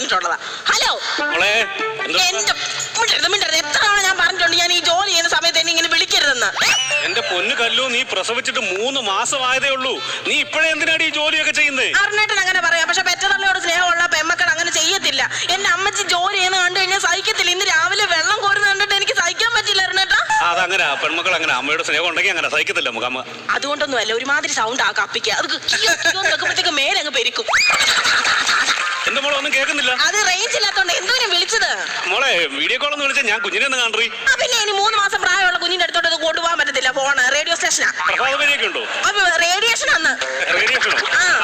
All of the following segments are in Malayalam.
പറഞ്ഞിട്ടുള്ളതാ. ഹലോ മിണ്ടരുത്. എത്ര തവണ ഞാൻ പറഞ്ഞിട്ടുണ്ട് ഞാൻ ഈ ജോലി ചെയ്യുന്ന സമയത്ത് എന്നെ ഇങ്ങനെ വിളിക്കരുതെന്ന്. എന്റെ പൊന്നു കല്ലു, നീ പ്രസവിച്ചിട്ട് 3 മാസമായതേ ഉള്ളൂ. നീ ഇപ്പോഴേ എന്തിനാണ് ഈ ജോലിയൊക്കെ ചെയ്യുന്നത്? അരുണേട്ടൻ അങ്ങനെ പറയാം, പക്ഷെ പെറ്റതള്ളയോട് സ്നേഹമുള്ള പെമ്മക്കൾ അങ്ങനെ ചെയ്യത്തില്ല. എന്റെ അമ്മച്ചി ജോലി ചെയ്യുന്ന കണ്ടു കഴിഞ്ഞാൽ സഹിക്കത്തില്ല. ഇന്ന് രാവിലെ വെള്ളം കോരുന്ന കണ്ടിട്ട് എനിക്ക് സഹിക്കാൻ പറ്റില്ല അരുണേട്ടാ. അതങ്ങനെ പെൺമക്കൾ അങ്ങനെ അമ്മയുടെ സ്നേഹം ഉണ്ടെങ്കിൽ അങ്ങനെ സഹിക്കത്തില്ല നമുക്ക് അമ്മ. അതുകൊണ്ടൊന്നും അല്ല, ഒരുമാതിരി സൗണ്ട് ആ കപ്പിക്ക് അത് കേൾക്കുമ്പോഴത്തേക്ക് മേലങ്ങ് പെരിക്കും. എന്റെ മോളെ ഒന്നും കേൾക്കുന്നില്ല. അത് റേഞ്ച് ഇല്ലാത്തോണ്ട് എന്തോരം വിളിച്ചത്. മോളെ വീഡിയോ കോൾ ഒന്ന് വിളിച്ചാൽ ഞാൻ കുഞ്ഞിനെ ഒന്ന് കാണറി. പിന്നെ ഇനി 3 മാസം പ്രായമുള്ള കുഞ്ഞിന്റെ അടുത്തോട്ട് കൊണ്ടുപോകാൻ പറ്റത്തില്ല. ഫോണ് റേഡിയോ സ്റ്റേഷനാ. ഉണ്ടോ? റേഡിയേഷൻ അന്ന്.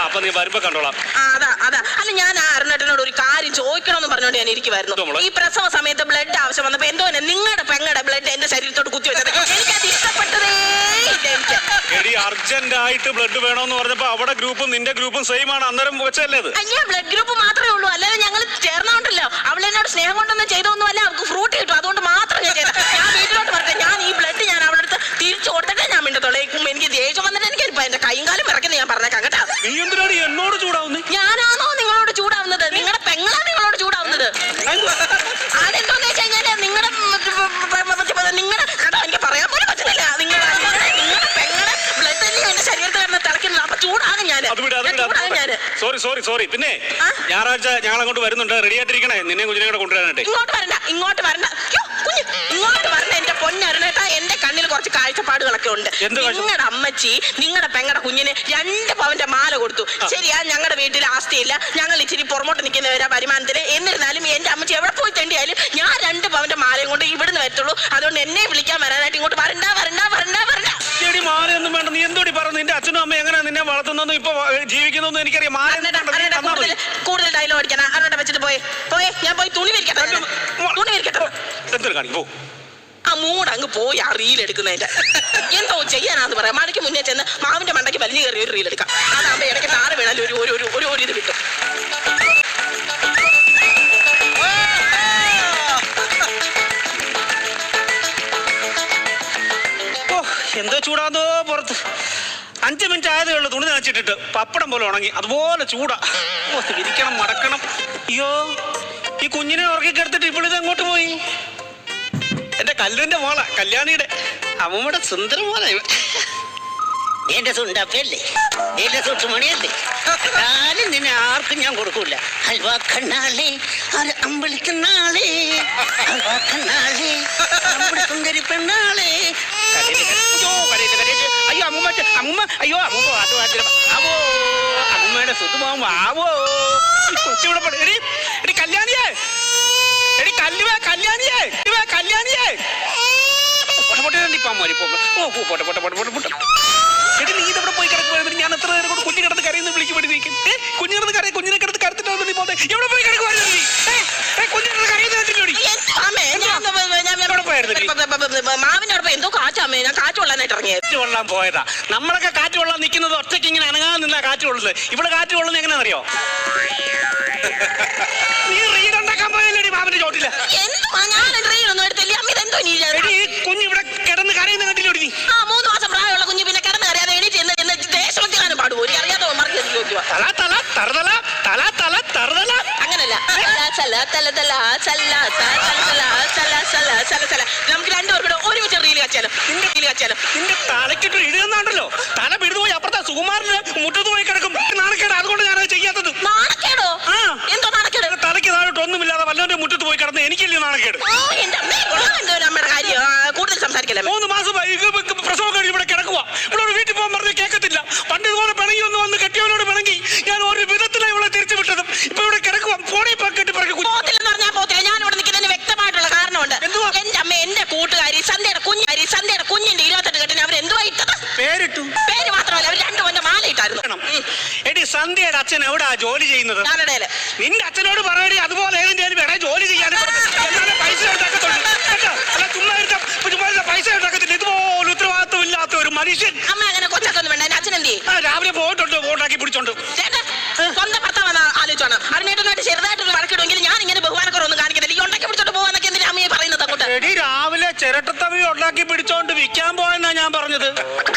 അപ്പൊ നീ വരുമ്പോ കണ്ടോളാം. അതാ അല്ല, ഞാൻ അരുണേട്ടനോട് ഒരു കാര്യം ചോദിക്കണമെന്ന് പറഞ്ഞോണ്ട് ഞാൻ ഇരിക്കുവായിരുന്നു. ഈ പ്രസവ സമയത്ത് ബ്ലഡ് ആവശ്യം വന്നപ്പോ എന്തോ നിങ്ങളുടെ പെങ്ങളുടെ ബ്ലഡ് എന്റെ ശരീരത്തോട് കുത്തിവെച്ചത് എനിക്കത് ഇഷ്ടപ്പെട്ടതേ ഇല്ല. എനിക്ക് അർജന്റ് ആയിട്ട് ബ്ലഡ് വേണോന്ന് പറഞ്ഞപ്പോ അവിടെ ഗ്രൂപ്പും നിന്റെ ഗ്രൂപ്പും സെയിം ആണ്. അന്നേരം വെച്ചല്ലേ അത്? ഞാൻ ബ്ലഡ് ഗ്രൂപ്പ് മാത്രമേ ഉള്ളൂ, അല്ലാതെ ഞങ്ങൾ ചേർന്നോണ്ടല്ലോ. അവളെന്നോട് സ്നേഹം കൊണ്ടൊന്നും ചെയ്തൊന്നും അല്ല, അവൾക്ക് ഫ്രൂട്ട് കിട്ടും, അതുകൊണ്ട് മാത്രം ഞാൻ ചെയ്ത. ഞാൻ വീട്ടിലോട്ട് പറഞ്ഞെ ഞാൻ ഈ ബ്ലഡ് ഞാൻ അവളുടെ അടുത്ത് തിരിച്ചു കൊടുത്തിട്ടേ ഞാൻ മിണ്ടത്തുള്ളൂ. എനിക്ക് ദേഷ്യം വന്നിട്ട് എനിക്ക് എന്റെ കൈയും കാലും ഇറക്കുന്നത് ഞാൻ പറഞ്ഞേക്കാം കേട്ടോ. നീ എന്തിനാണ് എന്നോട് ചൂടാവുന്നത്? ഞാനാണോ നിങ്ങളോട് ചൂടാവുന്നത്? നിങ്ങളുടെ പെങ്ങളാ നിങ്ങളോട് ചൂടാവുന്നത്. അതെന്തോന്ന് വെച്ച് കഴിഞ്ഞാല് നിങ്ങളുടെ കേട്ടോ, എനിക്ക് പറയാൻ പോലും പറ്റുന്നില്ല. നിങ്ങളുടെ പെങ്ങളുടെ ബ്ലഡ് തന്നെയോ എന്റെ ശരീരത്തിൽ കിടന്ന് തിളയ്ക്കുന്നത്. അപ്പൊ ചൂടാകും ഞാൻ. സോറി. പിന്നെ ഞായറാഴ്ച ഞങ്ങൾ അങ്ങോട്ട് വരുന്നുണ്ട്, റെഡി ആയിട്ടിരിക്കണേ. നിന്നെ കുഞ്ഞിനെ കൂടെ കൊണ്ടുവരാനായിട്ട്. ഇങ്ങോട്ട് വരണ്ട എന്റെ പൊന്നരുണേട്ടാ. എന്റെ കണ്ണിൽ കുറച്ച് കാഴ്ചപ്പാടുകളൊക്കെ ഉണ്ട്. നിങ്ങളുടെ അമ്മച്ചി നിങ്ങളുടെ പെങ്ങളുടെ കുഞ്ഞിന് 2 പവന്റെ മാല കൊടുത്തു. ശരിയാ, ഞങ്ങളുടെ വീട്ടിൽ ആസ്തിയില്ല, ഞങ്ങൾ ഇച്ചിരി പുറമോട്ട് നിൽക്കുന്നവരാ വരുമാനത്തില്. എന്നിരുന്നാലും എന്റെ അമ്മച്ചി എവിടെ പോയി തെണ്ടിയാലും ഞാൻ 2 പവന്റെ മാലയും കൊണ്ട് ഇവിടുന്ന് വരത്തുള്ളൂ. അതുകൊണ്ട് എന്നെ വിളിക്കാൻ വരാനായിട്ട് ഇങ്ങോട്ട് വരണ്ട. മാലയൊന്നും വേണ്ട. നീ എന്തോടി പറഞ്ഞു? നിന്റെ അച്ഛനും അമ്മ എങ്ങനെ നിന്നെ വളർത്തുന്നു ഇപ്പൊ ജീവിക്കുന്നു എനിക്കറിയാം. കൂടുതൽ ഡയലോഗ് അടിക്കണം. അവരുടെ വെച്ചിട്ട് പോയി ഞാൻ പോയി തുണി വിരിക്കട്ടെ. എന്തൊരു കാണിക്കും ആ മൂടങ്ങ് പോയി ആ റീൽ എടുക്കുന്നതിന്റെ എന്തോ ചെയ്യാനാന്ന് പറയാം. മഴയ്ക്ക് മുന്നേ ചെന്ന് മാവിന്റെ മണ്ടയ്ക്ക് വലിയ കയറി ഒരു റീൽ എടുക്കാം. അതാകുമ്പോ ഇടയ്ക്ക് താഴെ വീണാലും ഒരു ഇത് കിട്ടും. എന്തോ ചൂടാതോ പുറത്ത്. 5 മിനിറ്റ് ആയതേ ഉള്ളൂ തുണി നനച്ചിട്ടിട്ട്. പപ്പടം പോലെ ഉണങ്ങി, അതുപോലെ ചൂടാ. വിരിക്കണം, മടക്കണം. അയ്യോ, ഈ കുഞ്ഞിനെ ഉറക്കിക്കെടുത്തിട്ട് ഇപ്പോഴിത് എങ്ങോട്ട് പോയി? എന്റെ കല്ലുവിന്റെ മോള, കല്യാണിയുടെ അമ്മൂമ്മയുടെ സുന്ദര മോള. എന്റെ സുണ്ടപ്പല്ലേ, എന്റെ സുട്ടുമണിയല്ലേ, കാലം നിന്നെ ആർക്കും ഞാൻ കൊടുക്കൂല. ഹൽവാ കണ്ണാളെ അമ്പളിക്കണ്ണാളെ, ഹൽവാ കണ്ണാളെ അമ്പളി സുന്ദരി പെണ്ണാളെ. അയ്യോ അമ്മൂമ്മ അയ്യോ അമ്മൂമ്മ ആവോ, അമ്മൂമ്മയുടെ സുത്തുമാവുമ്പോ ആവോ. കൊച്ചിവിടെ എടി കല്യാണിയേ, എടി കല്യാണിയേ എടി നീ ഇതവിടെ പോയി കിടക്കുവായിരുന്നു. ഞാൻ എത്ര നേരം കൊണ്ട് കുഞ്ഞു കിടന്ന് കരയുന്ന വിളിക്ക് പഠിപ്പിക്കും. കുഞ്ഞിനെ കിടന്ന് കരുത്തിട്ടാണ് നീ പോന്നെ. എവിടെ പോയി കിടക്കുവായിരുന്നു നീ? കുഞ്ഞിനെ കരയുന്ന മാവിനോടൊപ്പം എന്തോ കാറ്റാമേ, ഞാൻ കാറ്റ് കൊള്ളാനായിട്ട് ഇറങ്ങിയത്. കാറ്റ് കൊള്ളാൻ പോയതാ. നമ്മളൊക്കെ കാറ്റ് കൊള്ളാൻ നിൽക്കുന്നത് ഒറ്റയ്ക്ക് ഇങ്ങനെ അനങ്ങാൻ നിന്നാ കാറ്റ് കൊള്ളുന്നത്. ഇവിടെ കാറ്റ് കൊള്ളുന്നത് എങ്ങനെയാണെന്നറിയോ? നീ റീൽ ഉണ്ടാക്കാൻ പോയല്ലേടി മാവിന്റെ ചോട്ടില്. കുഞ്ഞിവിടെ കിടന്ന് കരയുന്ന കണ്ടില്ലോടി നീ? 3 മാസം പ്രായമുള്ള കുഞ്ഞു പിന്നെ കിടന്ന് കരയാതെ എണീറ്റ് ദേശഭക്തിഗാനം പാടുവോ? അറിയാത്തോ അങ്ങനല്ല. നമുക്ക് 2 പേർക്കൂടെ ഒരുമിച്ച് റീല് കാച്ചാലോ. നിന്റെ തലക്കിട്ട് ഇടുന്നുണ്ടല്ലോ. തല പിടിതുപോയി അപ്പുറത്തെ സുകുമാരന് മുറ്റത്ത് പോയി കിടക്കും. നാണക്കേട്. അതുകൊണ്ട് ഞാനത് ചെയ്യാത്തത്. നാണക്കേടോ? എന്തോ നാണക്കേട്? തലയ്ക്ക് താഴോട്ട് ഒന്നുമില്ലാതെ വല്ലവന്റെ മുറ്റത്ത് പോയി കിടന്ന് എനിക്കല്ലേ നാണക്കേട്? അമ്മയുടെ കാര്യം കൂടുതൽ സംസാരിക്കല്ലേ. 3 മാസം പ്രസവം കഴിഞ്ഞ് ഇവിടെ കിടക്കുക. ഇവിടെ വീട്ടിൽ പോകാൻ പറഞ്ഞ് കേൾക്കത്തില്ല. പണ്ട് ഇതുപോലെ പിണങ്ങി ഒന്ന് വന്ന് കെട്ടിയവനോട് പിണങ്ങി ഞാൻ ഒരു വിധത്തിലാണ് ഇവിടെ തിരിച്ചു വിട്ടതും. ഇപ്പൊ ഇവിടെ കിടക്കുക. ഫോണിൽ കെട്ടി പറയും. പോത്തില്ലെന്ന് പറഞ്ഞാൽ പോത്തില്ല. ഞാൻ ഇവിടെ നിൽക്കുന്നതിന് വ്യക്തമായിട്ടുള്ള കാരണമുണ്ട്. എന്റെ അമ്മ എന്റെ കൂട്ടുകാരി സന്ധ്യയുടെ കുഞ്ഞിന്റെ 28 കെട്ടിന് അവരെന്തുവാ ഇട്ടത്? പേര് മാത്രമല്ല, അവർ 2 പവന്റെ മാല ഇട്ടായിരുന്നു. എടി സന്ധ്യയുടെ അച്ഛൻ എവിടാ ജോലി ചെയ്യുന്നത്? ഞാനിടയില്. നിന്റെ അച്ഛനോട് പറയടി അതുപോലെ ഏതിന്റെ ഇവിടെ ജോലി ചെയ്യാൻ പൈസ ഉണ്ടാക്കത്തുള്ളൂ. അല്ല ചുമ്മാ പൈസ ഉണ്ടാക്കത്തില്ല. ഇതുപോലെ ഉത്തരവാദിത്വം ഇല്ലാത്ത ഒരു മനുഷ്യൻ. അമ്മ അങ്ങനെ കൊച്ചൊന്നും വേണ്ട. എന്റെ അച്ഛൻ എന്ത് ചെയ്യും? രാവിലെ പോയിട്ടുണ്ട്, വോട്ടാക്കി പിടിച്ചോണ്ട്. സ്വന്തം ഭർത്താവെന്ന് ആലോചിച്ചോണം. അതിനേറ്റമായിട്ട് ചെറുതായിട്ടൊന്ന് വഴക്കിടുമെങ്കിൽ ഞാൻ ഇങ്ങനെ ബഹുമാനക്കുറവൊന്നും കാണിക്കുന്നില്ല. ഈ ഉണ്ടാക്കി പിടിച്ചോണ്ട് പോവാന്നൊക്കെ എന്തിനാ അമ്മയെ പറയുന്നത് അങ്ങോട്ട്? എടി രാവിലെ ചിരട്ടത്തവി ഉണ്ടാക്കി പിടിച്ചോണ്ട് വിൽക്കാൻ പോയെന്നാ ഞാൻ പറഞ്ഞത്.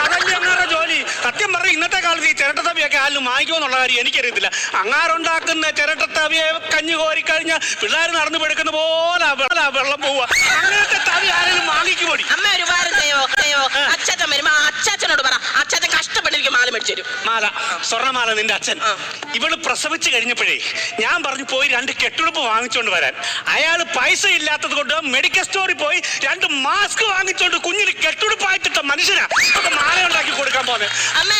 അതല്ലേ അങ്ങനെ ജോലി. സത്യം പറഞ്ഞ ഇന്നത്തെ കാലത്ത് ഈ ചിരട്ടത്തവിയൊക്കെ ആരും വാങ്ങിക്കുമെന്നുള്ള കാര്യം എനിക്കറിയത്തില്ല. അങ്ങാരുണ്ടാക്കുന്ന ചിരട്ടത്തവിയെ കഞ്ഞി കോരി കഴിഞ്ഞാൽ പിള്ളേർ നടന്നു പെടുക്കുന്ന പോലെ വെള്ളം പോവുക. അങ്ങനത്തെ തവി ആരെങ്കിലും വാങ്ങിക്കും പോടി. അമ്മ ഒരു ഉപകാരം ചെയ്യോ അച്ചാച്ചൻ വരുമ്പോ അച്ചാച്ചനോട് പറ, അച്ചാച്ചൻ കഷ്ടപ്പെട്ടിരിക്കും മാല മേടിച്ചു തരും. മാല, സ്വർണ്ണമാല നിന്റെ അച്ഛൻ. ഇവള് പ്രസവിച്ച് കഴിഞ്ഞപ്പോഴേ ഞാൻ പറഞ്ഞു പോയി 2 കെട്ടുടുപ്പ് വാങ്ങിച്ചോണ്ട് വരാൻ. അയാള് പൈസ ഇല്ലാത്തത് കൊണ്ട് മെഡിക്കൽ സ്റ്റോറിൽ പോയി 2 മാസ്ക് വാങ്ങിച്ചോണ്ട് കുഞ്ഞിന് കെട്ടുടുപ്പായിട്ടിട്ട മനുഷ്യനാ മാല ഉണ്ടാക്കി കൊടുക്കാൻ പോകുന്നത്. അമ്മ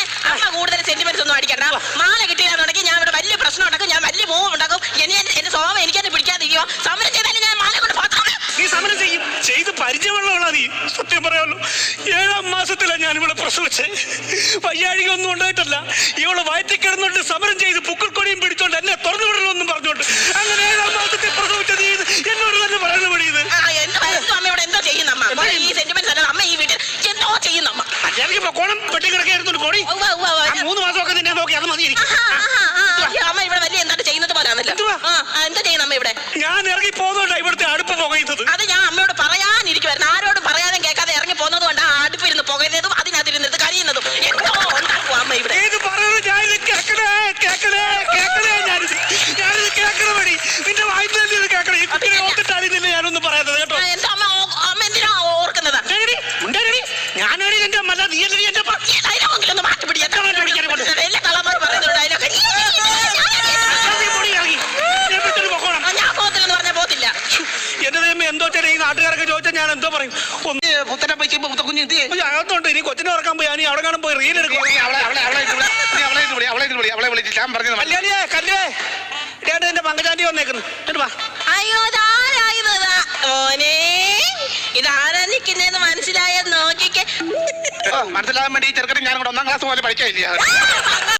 കൂടുതൽ സെന്റിമെന്റ്സ് ഒന്നും അടിക്കണ്ട. മാല കിട്ടിയില്ലാന്നുണ്ടെങ്കിൽ ഞാൻ ഇവിടെ വലിയ പ്രശ്നം ഉണ്ടാക്കും, ഞാൻ വലിയ മൂവ് ഉണ്ടാക്കും. എന്റെ സ്വഭാവം എനിക്കെന്നെ പിടിക്കാതിരിക്കോ? സമരം ചെയ്താലും ഞാൻ മാല കൊണ്ട് പോകാം. നീ സമരം ചെയ്ത് പരിചയമുള്ള നീ. സത്യം പറയാമല്ലോ, 7ാം മാസത്തിലാണ് ഞാൻ ഇവിടെ പ്രസവിച്ചേ. വയ്യാഴിക ഒന്നും ഉണ്ടായിട്ടല്ല, ഇവള് വയറ്റിൽ കിടന്നുകൊണ്ട് സമരം ചെയ്ത് പുക്കൽക്കൊടിയും പിടിച്ചോണ്ട് എന്നെ തുറന്നു വിടണമെന്നും പറഞ്ഞോണ്ട് അങ്ങനെ 7ാം മാസത്തിൽ പ്രസവിച്ചത് എന്നോട് തന്നെ പറയുന്ന പണി ഇത്. അമ്മയോട് എന്തോ ചെയ്യുന്നമ്മ ഈ സെന്റിമെന്റ്സ് അല്ല. അമ്മ ഈ വീട്ടിൽ എന്തോ ചെയ്യുന്നമ്മ. എനിക്ക് പൊക്കോണം പെട്ടി കിടക്കായിരുന്നു പോടി. 3 മാസമൊക്കെ നിന്നെ നോക്കി അത് മതി. അമ്മ ഇവിടെ വലിയ എന്താണ് ചെയ്യുന്നത് പോലാന്നല്ലോ. എന്താ ചെയ്യുന്ന അമ്മ ഇവിടെ? ഞാൻ ഇറങ്ങി പോകുന്നുണ്ടാ ഇവിടുത്തെ അടുപ്പ് പുകയുന്നത്. അത് ഞാൻ അമ്മയോട് പറയാനിരിക്കുവായിരുന്നു. ആരോടും പറയാതെ കേൾക്കാതെ ഇറങ്ങി പോകുന്നത് കൊണ്ട് ആ അടുപ്പിരുന്ന് പുകയുന്നതും അതിനകത്തിരുന്നിട്ട് കഴിയുന്നതും എന്തോ ഉണ്ടാക്കും അമ്മ ഇവിടെ. ഏത് പറയുന്നത് ഞാനിത് കേക്കണേ ഞാനിത് കേക്കണ പടി നിന്റെ വായ്പ കേൾക്കണേ. ഈ കുട്ടിയെ ഓർത്തിട്ടാണ് നിന്നെ ഞാനൊന്നും പറയാത്തത് കേട്ടോ. എന്റെ അമ്മ എന്തിനാ ഓർക്കുന്നതാ? ഞാനാണ് എന്റെ അമ്മ, നീ എന്റെ ഡയലോഗിലൊന്ന് മാറ്റി പിടിക്കാൻ എല്ലാ കള്ളന്മാർ പറയുന്നത് ഡയലോഗ്. ഞാൻ പോകത്തില്ലെന്ന് പറഞ്ഞാൽ പോകത്തില്ല. എന്റെ ദൈവം എന്തോ ചേട്ടാ ഈ നാട്ടുകാരൊക്കെ ചോദിച്ചാൽ ഞാൻ എന്തോ പറയും. അകത്തോണ്ട് ഇനി കൊച്ചിനെ ഉറക്കാൻ പോയി നീ അവിടെ കാണാൻ പോയി റീൽ എടുക്കും. എന്റെ പങ്കജാന്റി വന്നേക്കുന്നു. അയ്യോ ഓനെ ഇതാരാ നിൽക്കുന്നതെന്ന് മനസ്സിലായ നോക്കിക്കേ. മനസ്സിലാകാൻ വേണ്ടി ചെറുക്കൻ ഞാൻ 1ാം ക്ലാസ് പോലെ പഠിക്കാനില്ല.